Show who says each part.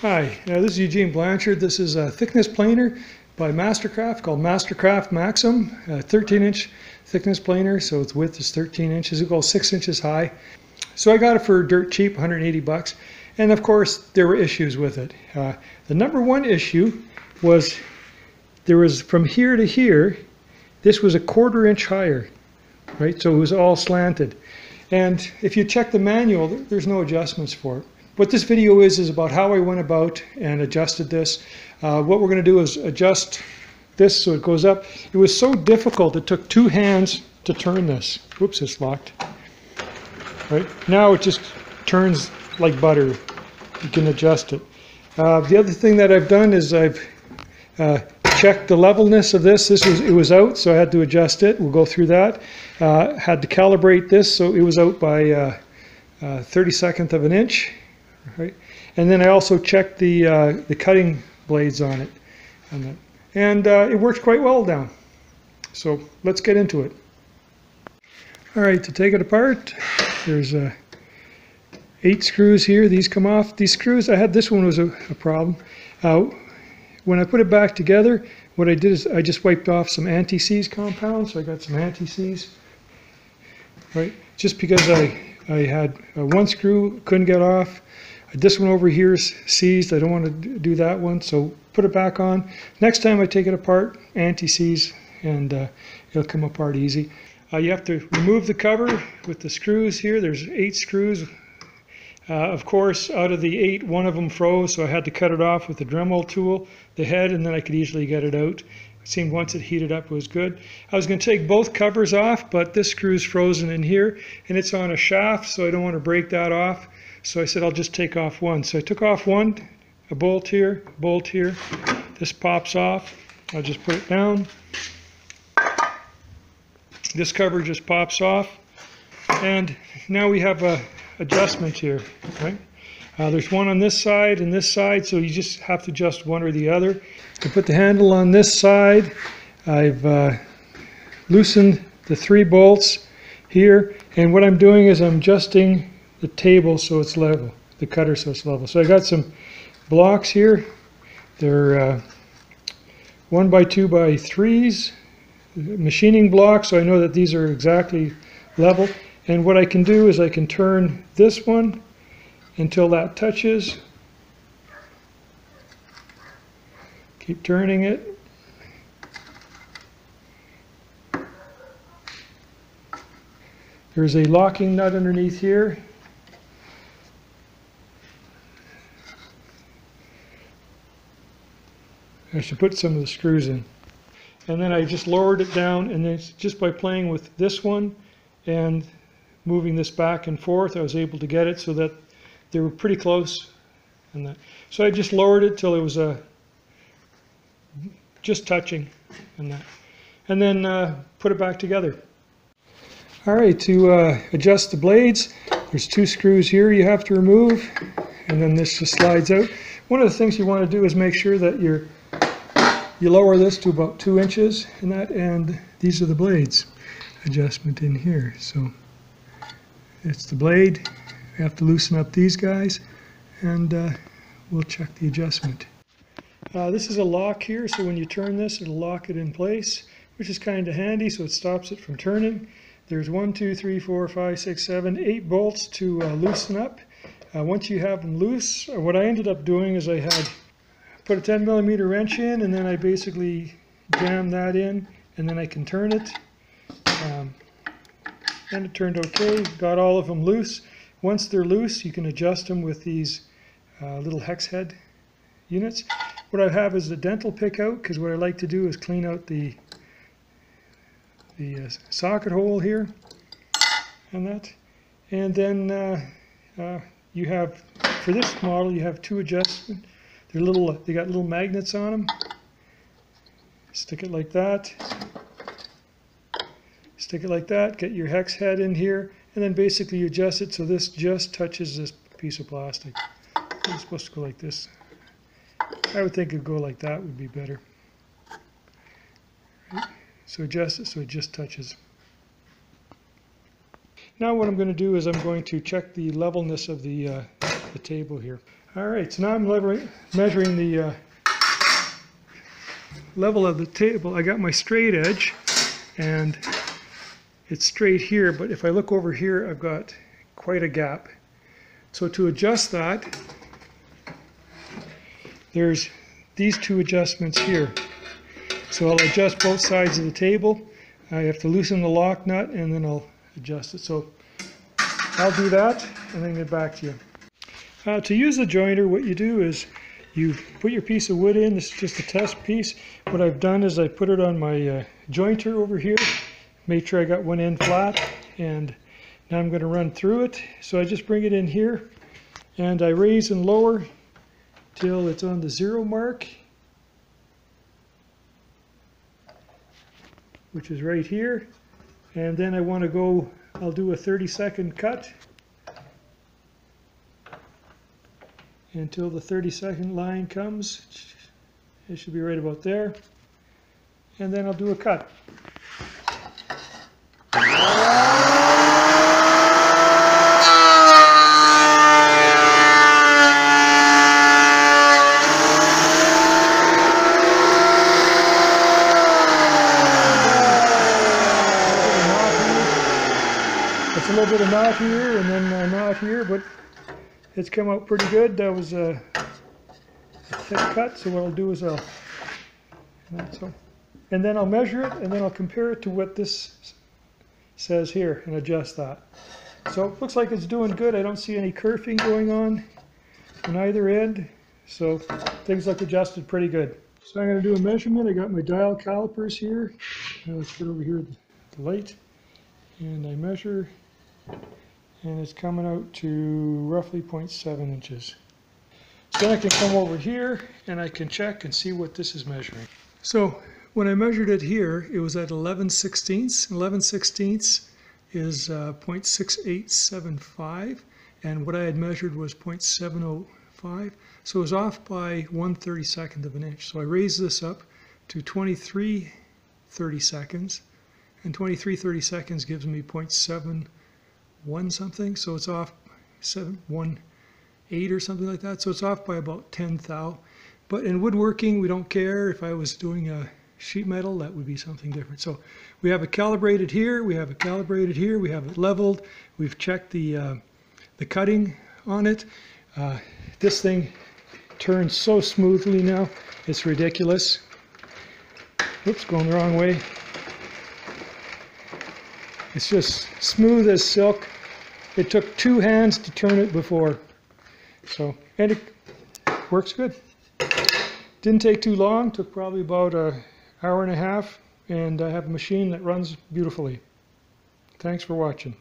Speaker 1: Hi, this is Eugene Blanchard. This is a thickness planer by Mastercraft called Mastercraft Maximum, a 13-inch thickness planer, so its width is 13 inches. It goes 6 inches high. So I got it for dirt cheap, 180 bucks. And of course, there were issues with it. The number one issue was there was from here to here, this was a 1/4 inch higher, right? So it was all slanted. And if you check the manual, there's no adjustments for it. What this video is about how I went about and adjusted this. What we're going to do is adjust this so it goes up. It was so difficult, it took 2 hands to turn this. Whoops, it's locked. Right now it just turns like butter. You can adjust it. The other thing that I've done is I've checked the levelness of this. It was out, so I had to adjust it. We'll go through that. Had to calibrate this, so it was out by 32nd of an inch. Right, and then I also checked the cutting blades on it, and it works quite well down. So let's get into it. All right, to take it apart, there's 8 screws here. These come off. These screws, this one was a problem. When I put it back together, what I did is I just wiped off some anti-seize compound. So I got some anti-seize, right? Just because I had one screw couldn't get off. This one over here is seized. I don't want to do that one, so put it back on. Next time I take it apart, anti-seize, and it'll come apart easy. You have to remove the cover with the screws here. There's 8 screws. Of course, out of the 8, one of them froze, so I had to cut it off with the Dremel tool, the head, and then I could easily get it out. It seemed once it heated up, it was good. I was going to take both covers off, but this screw's frozen in here, and it's on a shaft, so I don't want to break that off. So I said I'll just take off one. So I took off one, a bolt here, bolt here. This pops off. I'll just put it down. This cover just pops off. And now we have a adjustment here, right? There's one on this side and this side, so you just have to adjust one or the other. To put the handle on this side, I've loosened the 3 bolts here, and what I'm doing is I'm adjusting the table so it's level, the cutter so it's level. So I got some blocks here. They're 1 by 2 by 3s, machining blocks, so I know that these are exactly level. And what I can do is I can turn this one until that touches. Keep turning it. There's a locking nut underneath here. I should put some of the screws in. And then I just lowered it down, and then just by playing with this one and moving this back and forth, I was able to get it so that they were pretty close. So I just lowered it till it was just touching, and then put it back together. All right, to adjust the blades, there's 2 screws here you have to remove, and then this just slides out. One of the things you want to do is make sure that you lower this to about 2 inches, and these are the blades adjustment in here. So it's the blade. We have to loosen up these guys, and we'll check the adjustment. This is a lock here, so when you turn this, it'll lock it in place, which is kind of handy, so it stops it from turning. There's 1, 2, 3, 4, 5, 6, 7, 8 bolts to loosen up. Once you have them loose, what I ended up doing is I had put a 10mm wrench in, and then I basically jammed that in, and then I can turn it. And it turned okay. Got all of them loose. Once they're loose, you can adjust them with these little hex head units. What I have is a dental pick out, because what I like to do is clean out the socket hole here and that. And then you have, for this model, you have 2 adjustments. They got little magnets on them. Stick it like that. Stick it like that. Get your hex head in here, and then basically you adjust it so this just touches this piece of plastic. It's supposed to go like this. I would think it'd go like that would be better. Right. So adjust it so it just touches. Now what I'm going to do is I'm going to check the levelness of the table here. All right, so now I'm measuring the level of the table. I got my straight edge, and it's straight here, but if I look over here, I've got quite a gap. So to adjust that, there's these two adjustments here. So I'll adjust both sides of the table. I have to loosen the lock nut, and then I'll adjust it. So I'll do that and then get back to you. To use the jointer, what you do is you put your piece of wood in. This is just a test piece. What I've done is I put it on my jointer over here, made sure I got one end flat, and now I'm going to run through it. So I just bring it in here, and I raise and lower till it's on the 0 mark, which is right here. And then I want to go, I'll do a 30-second cut until the 30-second line comes. It should be right about there. And then I'll do a cut. It's a little bit of knot here and then a knot here, but it's come out pretty good. That was a thick cut, so what I'll do is and then I'll measure it, and then I'll compare it to what this says here and adjust that. So it looks like it's doing good. I don't see any kerfing going on either end, so things look adjusted pretty good. So I'm going to do a measurement. I got my dial calipers here. Now let's get over here the light, and I measure, and it's coming out to roughly 0.7 inches. So then I can come over here and I can check and see what this is measuring. So when I measured it here, it was at 11/16. 11/16 is 0.6875, and what I had measured was 0.705. So it was off by 1/32 of an inch. So I raised this up to 23/32, and 23/32 gives me 0.71 something. So it's off 718 or something like that. So it's off by about 10 thou. But in woodworking, we don't care. If I was doing a sheet metal, that would be something different. So we have it calibrated here, we have it calibrated here, we have it leveled, we've checked the cutting on it. This thing turns so smoothly now, it's ridiculous. Oops, going the wrong way. It's just smooth as silk. It took 2 hands to turn it before. So, and it works good. Didn't take too long, took probably about an hour and a half, and I have a machine that runs beautifully. Thanks for watching.